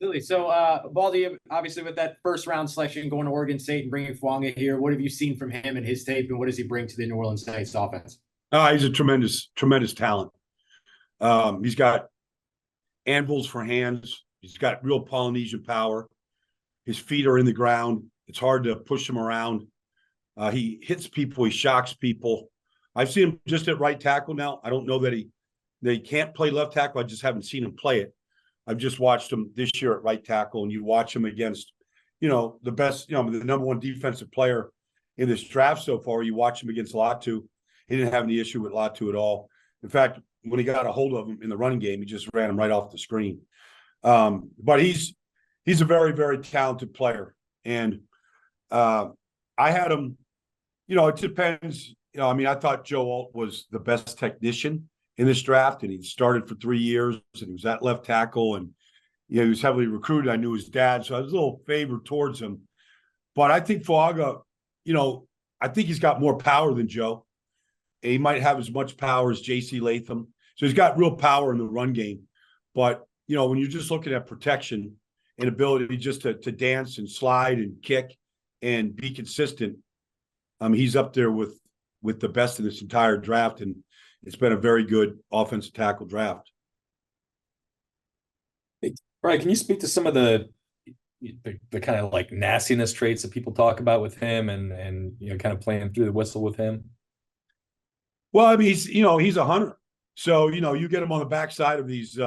Absolutely. So, Baldy, obviously with that first round selection going to Oregon State and bringing Fuaga here, what have you seen from him and his tape, and what does he bring to the New Orleans Saints offense? He's a tremendous, tremendous talent. He's got anvils for hands. He's got real Polynesian power. His feet are in the ground. It's hard to push him around. He hits people. He shocks people. I've seen him just at right tackle now. I don't know that he can't play left tackle. I just haven't seen him play it. I've just watched him this year at right tackle, and you watch him against, the best, the number one defensive player in this draft so far. You watch him against Latu. He didn't have any issue with Latu at all. In fact, when he got a hold of him in the running game, he just ran him right off the screen. But he's a very, very talented player. And I had him, it depends. I thought Joe Alt was the best technician in this draft, and he started for 3 years, and he was at left tackle, and he was heavily recruited. I knew his dad, so I was a little favored towards him. But I think Fuaga, I think he's got more power than Joe. He might have as much power as J.C. Latham. So he's got real power in the run game. But, when you're just looking at protection and ability just to dance and slide and kick and be consistent, he's up there with the best in this entire draft. And it's been a very good offensive tackle draft. Brian, can you speak to some of the kind of like nastiness traits that people talk about with him and kind of playing through the whistle with him? Well, he's a hunter. So, you get him on the backside of these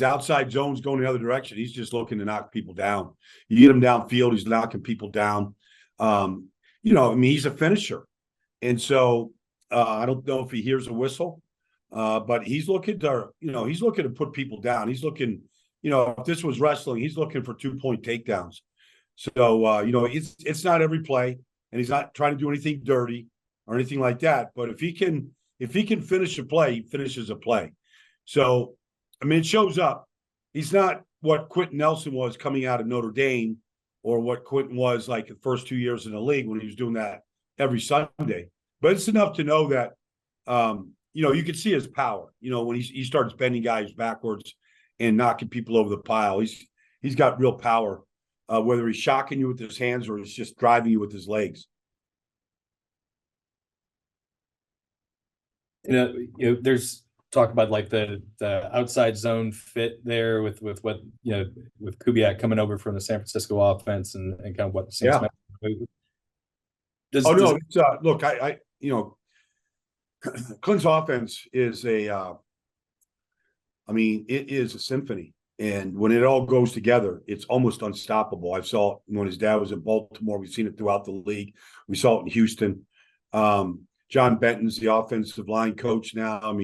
outside zones going the other direction. He's just looking to knock people down. You get him downfield, he's knocking people down. He's a finisher. And so I don't know if he hears a whistle, but he's looking to put people down. He's looking, if this was wrestling, he's looking for 2-point takedowns. So, it's not every play, and he's not trying to do anything dirty or anything like that. But if he can finish a play, he finishes a play. So, it shows up. He's not what Quentin Nelson was coming out of Notre Dame, or what Quentin was like the first 2 years in the league when he was doing that every Sunday. But it's enough to know that, you can see his power, when he starts bending guys backwards and knocking people over the pile. He's got real power, whether he's shocking you with his hands or he's just driving you with his legs. There's talk about like the outside zone fit there with what with Kubiak coming over from the San Francisco offense and kind of what the Saints look, Clint's offense is it is a symphony, and when it all goes together, it's almost unstoppable. I saw it when his dad was in Baltimore. We've seen it throughout the league. We saw it in Houston. John Benton's the offensive line coach now.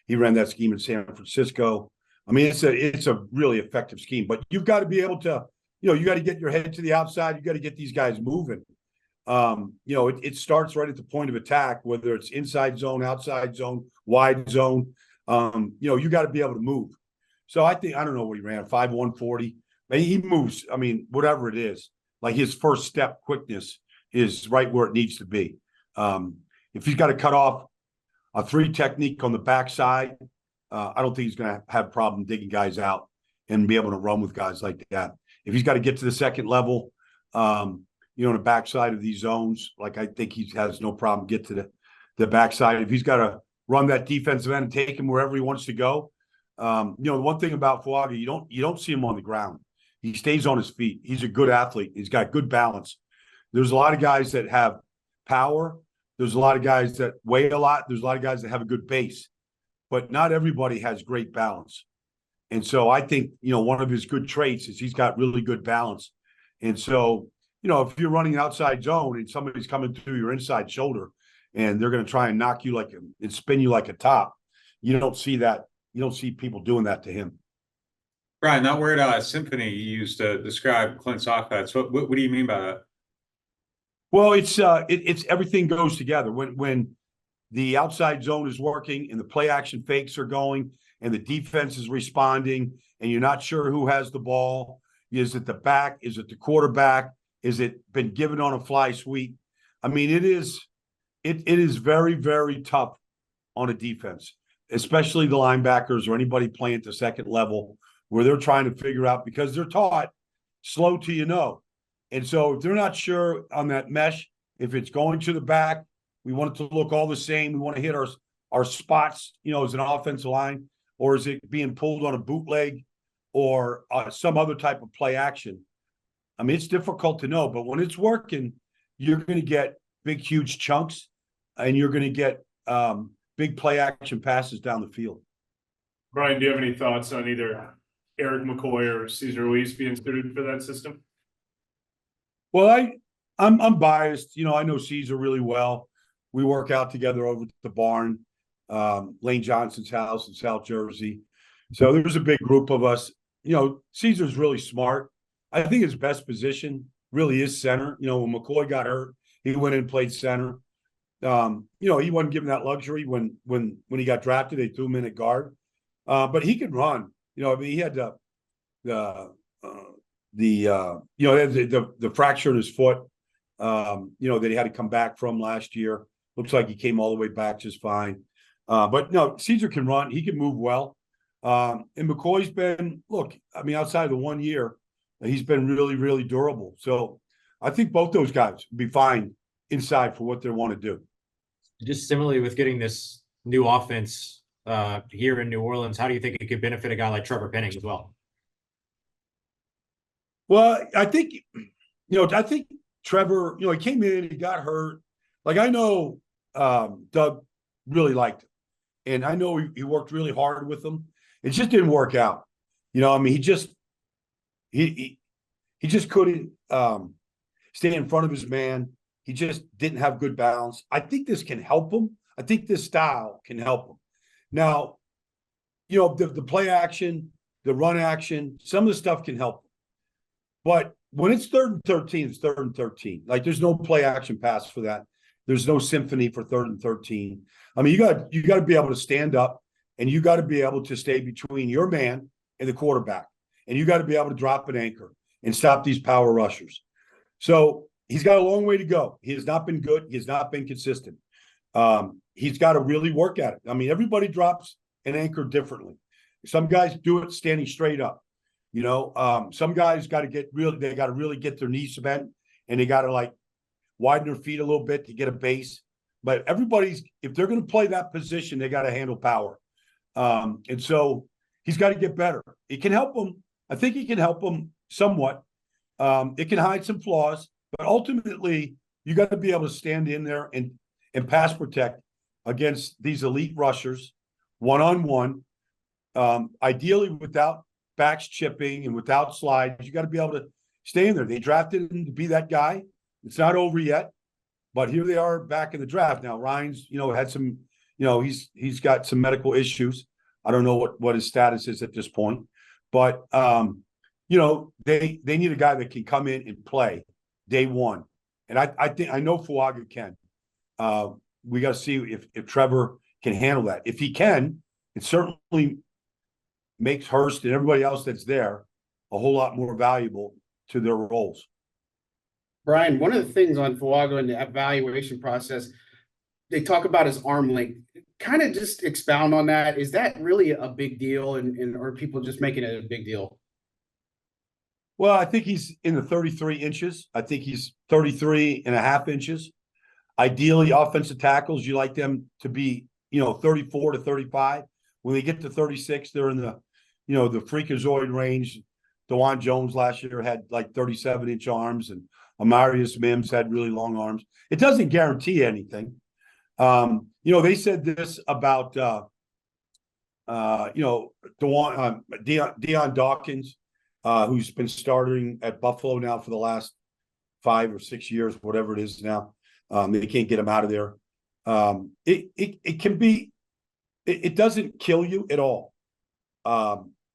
He ran that scheme in San Francisco. It's a really effective scheme, but you've got to be able to, you got to get your head to the outside. You got to get these guys moving. It starts right at the point of attack, whether it's inside zone, outside zone, wide zone. You got to be able to move. So I don't know what he ran, 5.140. He moves. Whatever it is, like his first step quickness is right where it needs to be. If he's got to cut off a 3 technique on the backside, I don't think he's going to have a problem digging guys out and be able to run with guys like that. If he's got to get to the second level, on the backside of these zones, like I think he has no problem get to the backside. If he's got to run that defensive end and take him wherever he wants to go, the one thing about Fuaga, you don't see him on the ground. He stays on his feet. He's a good athlete. He's got good balance. There's a lot of guys that have power. There's a lot of guys that weigh a lot. There's a lot of guys that have a good base, but not everybody has great balance. And so I think, one of his good traits is he's got really good balance. And so, if you're running outside zone and somebody's coming through your inside shoulder and they're going to try and knock you and spin you like a top, you don't see that. You don't see people doing that to him. Brian, that word symphony you used to describe Clint's offense. What do you mean by that? Well, it's everything goes together. When the outside zone is working and the play action fakes are going and the defense is responding and you're not sure who has the ball. Is it the back? Is it the quarterback? Is it been given on a fly sweep? It is very, very tough on a defense, especially the linebackers or anybody playing at the second level where they're trying to figure out, because they're taught slow till you know. And so if they're not sure on that mesh, if it's going to the back, we want it to look all the same. We want to hit our spots, as an offensive line, or is it being pulled on a bootleg or some other type of play action? I mean, it's difficult to know, but when it's working, you're going to get big, huge chunks, and you're going to get big play action passes down the field. Brian, do you have any thoughts on either Eric McCoy or Cesar Ruiz being suited for that system? Well, I'm biased. I know Cesar really well. We work out together over at the barn, Lane Johnson's house in South Jersey. So there's a big group of us. Cesar's really smart. I think his best position really is center. When McCoy got hurt, he went in and played center. He wasn't given that luxury when he got drafted. They threw him in at guard, but he can run. He had the fracture in his foot, that he had to come back from last year. Looks like he came all the way back just fine. But no, Cesar can run. He can move well. And McCoy's been, outside of the 1 year, he's been really, really durable. So I think both those guys will be fine inside for what they want to do. Just similarly with getting this new offense here in New Orleans, how do you think it could benefit a guy like Trevor Penning as well? Well, I think Trevor, he came in, he got hurt. I know Doug really liked him, and I know he worked really hard with him. It just didn't work out. He just couldn't stay in front of his man. He just didn't have good balance. I think this can help him. I think this style can help him. Now, the play action, the run action, some of the stuff can help him. But when it's 3rd and 13, it's 3rd and 13. There's no play action pass for that. There's no symphony for 3rd and 13. I mean, you got to be able to stand up, and you got to be able to stay between your man and the quarterback. And you got to be able to drop an anchor and stop these power rushers. So he's got a long way to go. He has not been good. He has not been consistent. He's got to really work at it. I mean, everybody drops an anchor differently. Some guys do it standing straight up. Some guys got to really get their knees bent, and they got to widen their feet a little bit to get a base. But if they're going to play that position, they got to handle power. And so he's got to get better. It can help him. I think he can help him somewhat. It can hide some flaws, but ultimately you got to be able to stand in there and pass protect against these elite rushers one-on-one, ideally without backs chipping and without slides. You got to be able to stay in there. They drafted him to be that guy. It's not over yet, but here they are back in the draft. Now, Ryan's, had some, he's got some medical issues. I don't know what his status is at this point, but, they need a guy that can come in and play day one. And I know Fuaga can. We got to see if Trevor can handle that. If he can, it certainly makes Hurst and everybody else that's there a whole lot more valuable to their roles. Brian, one of the things on Fuaga in the evaluation process, they talk about his arm length. Kind of just expound on that. Is that really a big deal, and are people just making it a big deal? Well, I think he's in the 33 inches. I think he's 33 and a half inches. Ideally, offensive tackles, you like them to be, 34 to 35. When they get to 36, they're in the freakazoid range. DeJuan Jones last year had 37-inch arms, and Amarius Mims had really long arms. It doesn't guarantee anything. They said this about, Deion Dawkins, who's been starting at Buffalo now for the last 5 or 6 years, whatever it is now. They can't get him out of there. It can be, it doesn't kill you at all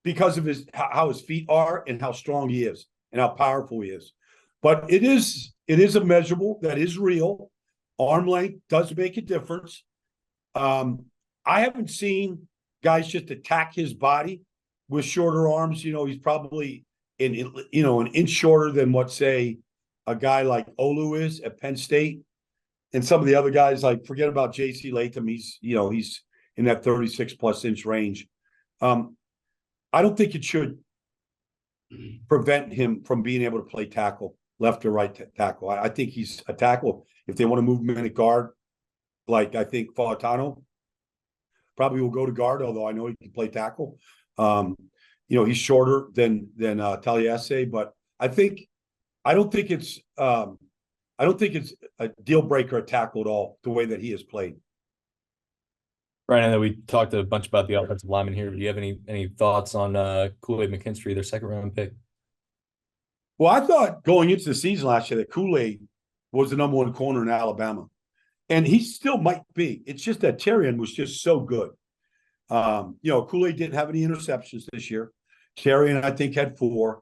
because of how his feet are and how strong he is and how powerful he is. But it is a measurable that is real. Arm length does make a difference. I haven't seen guys just attack his body with shorter arms. He's probably an inch shorter than what, say, a guy like Olu is at Penn State. And some of the other guys, forget about J.C. Latham. He's in that 36-plus inch range. I don't think it should prevent him from being able to play tackle, left or right tackle. I think he's a tackle. If they want to move him in at guard, like I think Falatano probably will go to guard, although I know he can play tackle. He's shorter than Taliese, but I don't think it's a deal breaker at tackle at all, the way that he has played. Brian, I know we talked a bunch about the offensive lineman here. Do you have any thoughts on Kool-Aid McKinstry, their second round pick? Well, I thought going into the season last year that Kool-Aid was the number one corner in Alabama. And he still might be. It's just that Terrian was just so good. Kool-Aid didn't have any interceptions this year. Terrian, I think, had 4.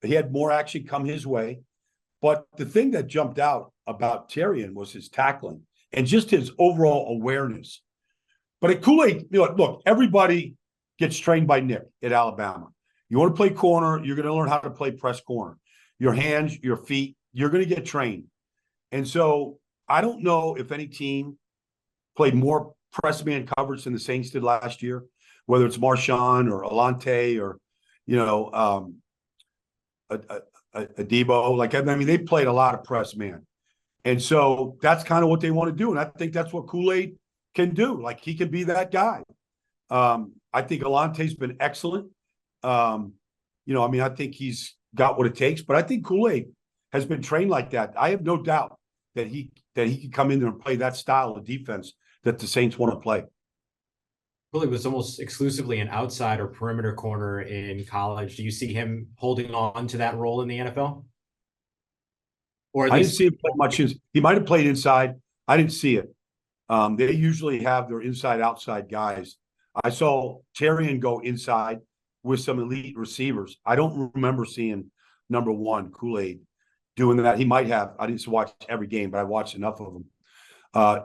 He had more action come his way. But the thing that jumped out about Terrian was his tackling and just his overall awareness. But at Kool-Aid, look, everybody gets trained by Nick at Alabama. You want to play corner, you're going to learn how to play press corner. Your hands, your feet, you're going to get trained. And so I don't know if any team played more press man coverage than the Saints did last year, whether it's Marshawn or Alante or, Debo. They played a lot of press man. And so that's kind of what they want to do. And I think that's what Kool-Aid can do. Like, he can be that guy. I think Alante's been excellent. I think he's got what it takes, but I think Kool-Aid has been trained like that. I have no doubt that he can come in there and play that style of defense that the Saints want to play. Kool-Aid was almost exclusively an outside or perimeter corner in college. Do you see him holding on to that role in the NFL? Or I didn't see him play much. He might have played inside. I didn't see it. They usually have their inside-outside guys. I saw Terrian go inside with some elite receivers. I don't remember seeing number 1 Kool-Aid doing that. He might have. I didn't watch every game, but I watched enough of them.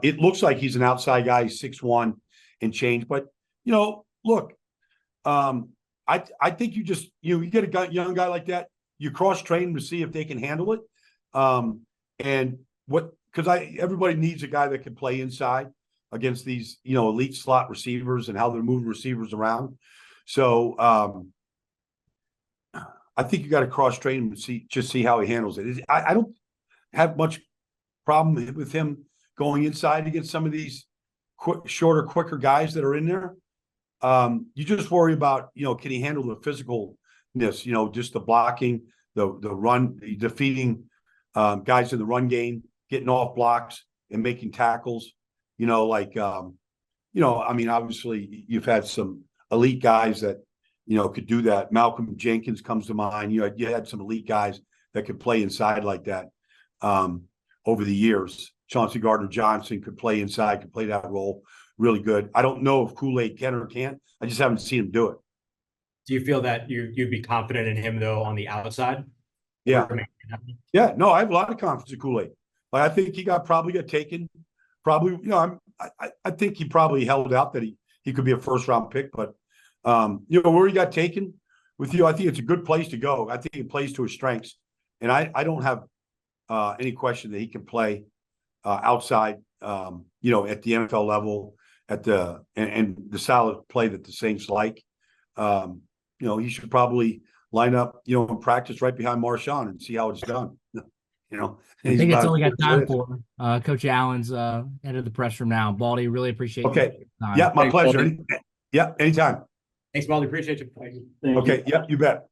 It looks like he's an outside guy. He's 6'1" and change. But, look, I think you just, you get a young guy like that, you cross-train them to see if they can handle it. Everybody needs a guy that can play inside against these, elite slot receivers and how they're moving receivers around. So I think you got to cross-train him and see how he handles it. I don't have much problem with him going inside against some of these shorter, quicker guys that are in there. You just worry about, can he handle the physicalness, just the blocking, the run, defeating guys in the run game, getting off blocks and making tackles. Obviously you've had some elite guys that, could do that. Malcolm Jenkins comes to mind. You had some elite guys that could play inside like that over the years. Chauncey Gardner-Johnson could play inside, could play that role really good. I don't know if Kool-Aid can or can't. I just haven't seen him do it. Do you feel that you'd be confident in him, though, on the outside? Yeah. Yeah. No, I have a lot of confidence in Kool-Aid. I think he probably got taken. Probably, I think he probably held out that he could be a first-round pick. But, where he got taken with you, I think it's a good place to go. I think he plays to his strengths. And I don't have any question that he can play outside, at the NFL level, and the style of play that the Saints like. He should probably line up, in practice right behind Marshawn and see how it's done. I think it's all we got time for. Coach Allen's headed the press room now. Baldy, really appreciate Okay. you. Yeah, my Thanks, pleasure. Baldy. Yeah, anytime. Thanks, Baldy. Appreciate you. Okay. Yep, you bet.